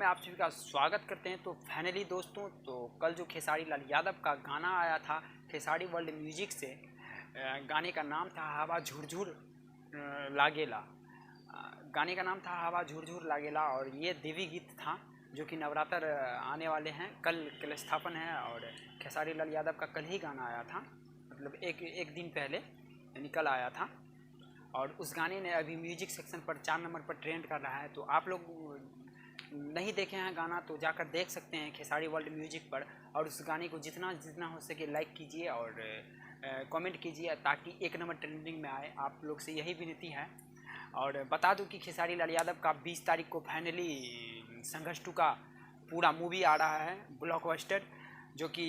में आप सभी का स्वागत करते हैं। तो फाइनली दोस्तों, तो कल जो खेसारी लाल यादव का गाना आया था खेसारी वर्ल्ड म्यूजिक से, गाने का नाम था हवा झुरझुर लागेला। गाने का नाम था हवा झुरझुर लागेला और ये देवी गीत था जो कि नवरात्र आने वाले हैं। कल स्थापन है और खेसारी लाल यादव का कल ही गाना आया था, मतलब एक दिन पहले निकल आया था। और उस गाने ने अभी म्यूजिक सेक्शन पर 4 नंबर पर ट्रेंड कर रहा है। तो आप लोग नहीं देखे हैं गाना तो जाकर देख सकते हैं खेसारी वर्ल्ड म्यूजिक पर। और उस गाने को जितना हो सके लाइक कीजिए और कमेंट कीजिए ताकि 1 नंबर ट्रेंडिंग में आए। आप लोग से यही विनती है। और बता दूं कि खेसारी लाल यादव का 20 तारीख को फाइनली संघर्ष 2 का पूरा मूवी आ रहा है, ब्लॉकबस्टर, जो कि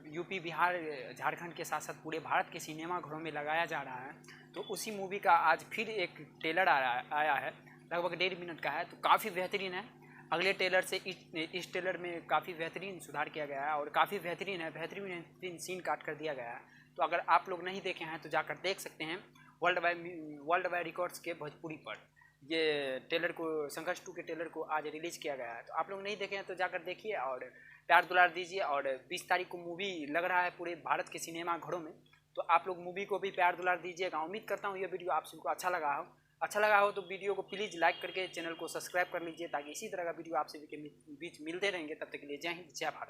यूपी, बिहार, झारखंड के साथ साथ पूरे भारत के सिनेमा घरों में लगाया जा रहा है। तो उसी मूवी का आज फिर एक ट्रेलर आया है, लगभग 1.5 मिनट का है। तो काफ़ी बेहतरीन है। अगले ट्रेलर से इस ट्रेलर में काफ़ी बेहतरीन सुधार किया गया है और काफ़ी बेहतरीन है, बेहतरीन सीन काट कर दिया गया है। तो अगर आप लोग नहीं देखे हैं तो जाकर देख सकते हैं वर्ल्ड वाइड रिकॉर्ड्स के भोजपुरी पर। ये ट्रेलर को, संघर्ष 2 के ट्रेलर को आज रिलीज़ किया गया है। तो आप लोग नहीं देखे हैं तो जाकर देखिए और प्यार दुलार दीजिए। और 20 तारीख को मूवी लग रहा है पूरे भारत के सिनेमा घरों में। तो आप लोग मूवी को भी प्यार दुलार दीजिएगा। उम्मीद करता हूँ ये वीडियो आप सबको अच्छा लगा हो तो वीडियो को प्लीज़ लाइक करके चैनल को सब्सक्राइब कर लीजिए ताकि इसी तरह का वीडियो आप सभी के बीच मिलते रहेंगे। तब तक के लिए जय हिंद, जय भारत।